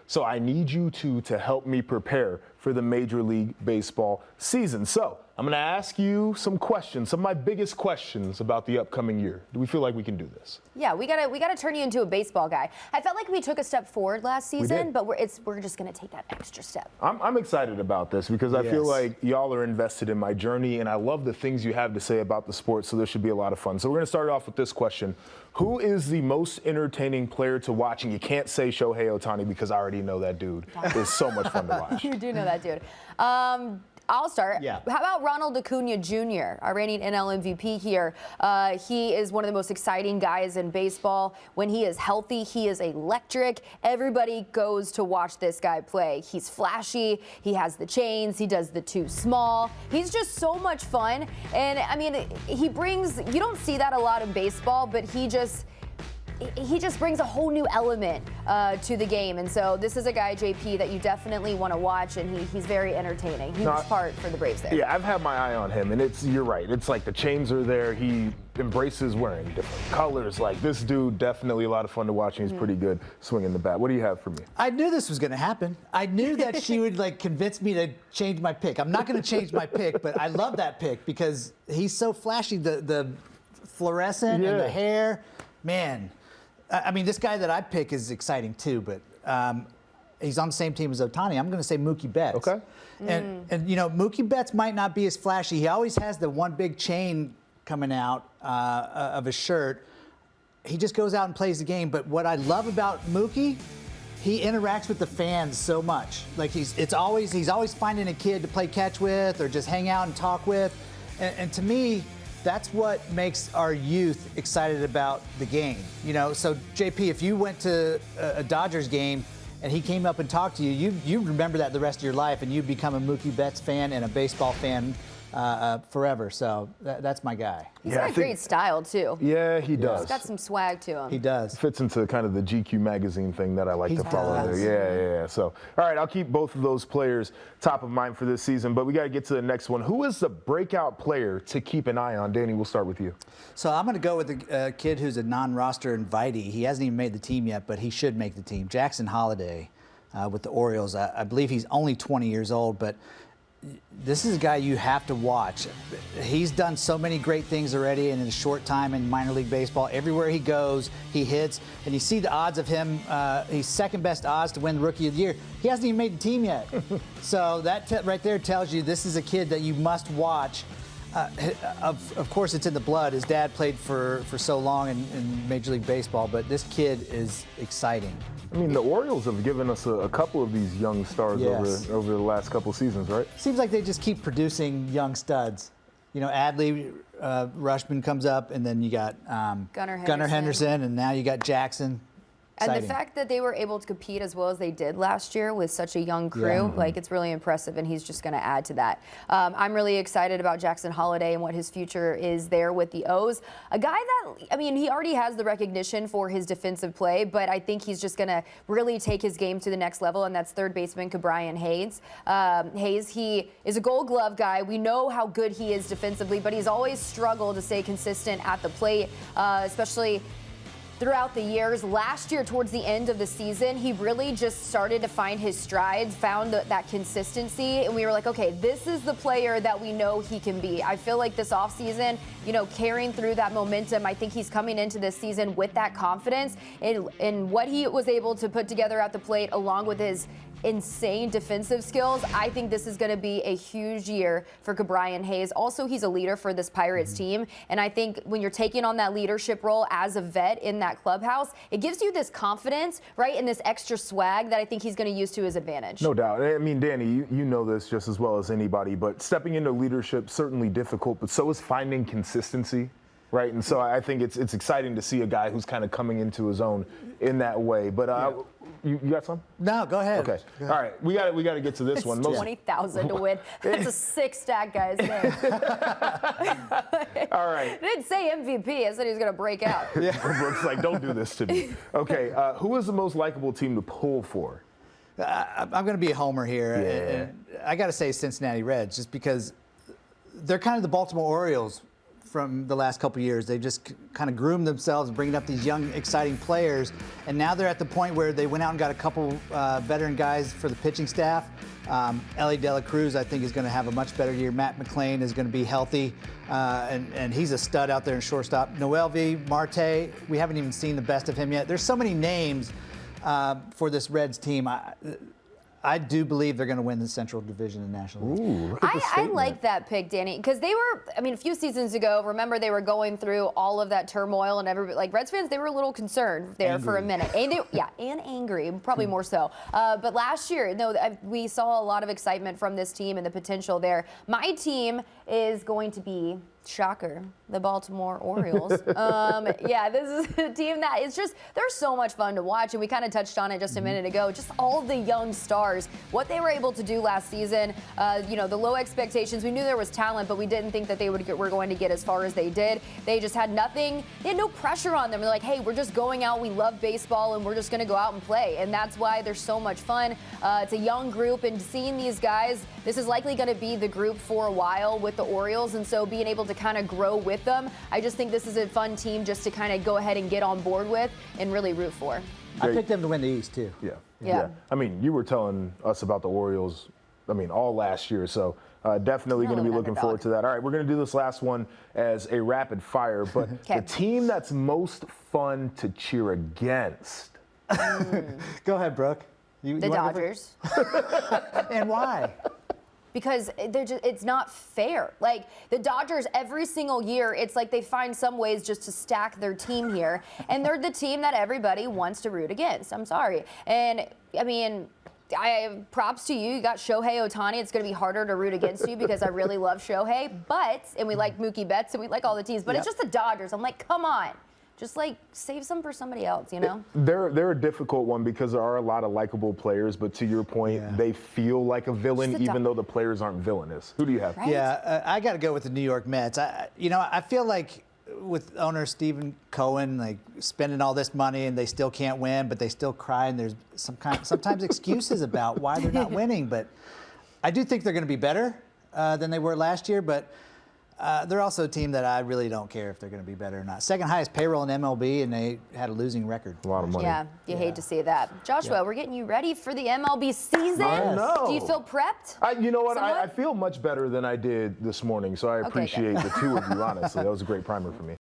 So I need you two to help me prepare for the Major League Baseball season. So I'm going to ask you some questions, some of my biggest questions about the upcoming year. Do we feel like we can do this? Yeah, we gotta turn you into a baseball guy. I felt like we took a step forward last season, but we're just gonna take that extra step. I'm excited about this because I feel like y'all are invested in my journey, and I love the things you have to say about the sport, so this should be a lot of fun. So we're going to start off with this question. Who is the most entertaining player to watch? And you can't say Shohei Ohtani because I already know that dude is so much fun to watch. You do know that dude. I'll start. Yeah. How about Ronald Acuna Jr., our reigning NL MVP here? He is one of the most exciting guys in baseball. When he is healthy, he is electric. Everybody goes to watch this guy play. He's flashy. He has the chains. He does the too small. He's just so much fun. And, I mean, he brings – you don't see that a lot in baseball, but he just brings a whole new element to the game. And so this is a guy, JP, that you definitely want to watch, and he's very entertaining. He's part for the Braves there. Yeah, I've had my eye on him, and you're right. It's like the chains are there. He embraces wearing different colors. Like, this dude, definitely a lot of fun to watch, and he's pretty good swinging the bat. What do you have for me? I knew this was going to happen. I knew that she would, convince me to change my pick. I'm not going to change my pick, but I love that pick because he's so flashy. The fluorescent and the hair, man. I mean, this guy that I pick is exciting too, but he's on the same team as Ohtani. I'm going to say Mookie Betts. Okay. And Mookie Betts might not be as flashy. He always has the one big chain coming out of his shirt. He just goes out and plays the game. But what I love about Mookie, he interacts with the fans so much. Like he's always finding a kid to play catch with or just hang out and talk with. And to me, that's what makes our youth excited about the game. So JP, if you went to a Dodgers game and he came up and talked to you, you remember that the rest of your life, and you become a Mookie Betts fan and a baseball fan forever. So that's my guy. He's got a great style, too. Yeah, he does. He's got some swag to him. He does. Fits into kind of the GQ magazine thing that I like to follow there. Yeah. So, all right, I'll keep both of those players top of mind for this season, but we got to get to the next one. Who is the breakout player to keep an eye on? Danny, we'll start with you. So I'm going to go with a kid who's a non-roster invitee. He hasn't even made the team yet, but he should make the team. Jackson Holliday with the Orioles. I believe he's only 20 years old, but this is a guy you have to watch. He's done so many great things already in a short time in minor league baseball. Everywhere he goes, he hits. And you see the odds of him, he's second best odds to win Rookie of the Year. He hasn't even made the team yet. So that right there tells you this is a kid that you must watch. Of course, it's in the blood. His dad played for so long in Major League Baseball, but this kid is exciting. I mean, the Orioles have given us a couple of these young stars over the last couple seasons, right? Seems like they just keep producing young studs. Adley Rushman comes up, and then you got Gunnar Henderson, and now you got Jackson. Exciting. And the fact that they were able to compete as well as they did last year with such a young crew, it's really impressive, and he's just going to add to that. I'm really excited about Jackson Holliday and what his future is there with the O's. A guy that, he already has the recognition for his defensive play, but I think he's just going to really take his game to the next level, and that's third baseman Ke'Bryan Hayes. He is a Gold Glove guy. We know how good he is defensively, but he's always struggled to stay consistent at the plate, especially throughout the years. Last year, towards the end of the season, he really just started to find his strides, found that consistency, and we were like, okay, this is the player that we know he can be. I feel like this offseason, carrying through that momentum, I think he's coming into this season with that confidence in what he was able to put together at the plate, along with his insane defensive skills. I think this is going to be a huge year for Ke'Bryan Hayes. Also, he's a leader for this Pirates team, and I think when you're taking on that leadership role as a vet in that clubhouse, it gives you this confidence, right, and this extra swag that I think he's going to use to his advantage. No doubt. I mean, Danny, you know this just as well as anybody, but stepping into leadership, certainly difficult, but so is finding consistency. Right, and so I think it's exciting to see a guy who's kind of coming into his own in that way. But you got some? No, go ahead. Okay, all right. We got to get to this one. 20,000 to win. That's a sick stat, guys. All right. I didn't say MVP. I said he was going to break out. Brooks like, don't do this to me. Okay, who is the most likable team to pull for? I'm going to be a homer here. I got to say Cincinnati Reds, just because they're kind of the Baltimore Orioles from the last couple of years. They just kind of groomed themselves, bringing up these young, exciting players. And now they're at the point where they went out and got a couple veteran guys for the pitching staff. Ellie De La Cruz, I think, is going to have a much better year. Matt McClain is going to be healthy, and he's a stud out there in shortstop. Noelvi, Marte, we haven't even seen the best of him yet. There's so many names for this Reds team. I do believe they're going to win the Central Division in the National League. Ooh, look at the I statement. like that pick, Danny, because they were, I mean, a few seasons ago, remember they were going through all of that turmoil and everybody, like Reds fans, they were a little concerned there for a minute. And and angry, probably more so. But last year, no, we saw a lot of excitement from this team and the potential there. My team is going to be, shocker, the Baltimore Orioles. This is a team that is just, they're so much fun to watch, and we kind of touched on it just a minute ago. Just all the young stars, what they were able to do last season, the low expectations. We knew there was talent, but we didn't think that they were going to get as far as they did. They just had nothing, they had no pressure on them. They're like, hey, we're just going out, we love baseball, and we're just going to go out and play. And that's why they're so much fun. It's a young group, and seeing these guys, this is likely going to be the group for a while with the Orioles, and so being able to kind of grow with them, I just think this is a fun team just to kind of go ahead and get on board with and really root for. I picked them to win the East, too. Yeah. I mean, you were telling us about the Orioles, all last year, so definitely going to be looking forward to that. All right, we're going to do this last one as a rapid fire, but the team that's most fun to cheer against. Go ahead, Brooke. The Dodgers. And why? Because it's not fair. Like, the Dodgers, every single year, it's like they find some ways just to stack their team here. And they're the team that everybody wants to root against. I'm sorry. And, I mean, props to you. You got Shohei Ohtani. It's going to be harder to root against you because I really love Shohei. And we like Mookie Betts, and we like all the teams. But it's just the Dodgers. I'm like, come on. Just save some for somebody else, you know? They're a difficult one because there are a lot of likable players, but to your point, they feel like a villain even though the players aren't villainous. Who do you have? Right? Yeah, I got to go with the New York Mets. I feel like with owner Stephen Cohen, spending all this money and they still can't win, but they still cry, and there's sometimes excuses about why they're not winning. But I do think they're going to be better than they were last year, but they're also a team that I really don't care if they're going to be better or not. Second highest payroll in MLB, and they had a losing record. A lot of money. Yeah, you hate to see that. Joshua, we're getting you ready for the MLB season. I know. Do you feel prepped? You know what? I feel much better than I did this morning, so I appreciate the two of you, honestly. That was a great primer for me.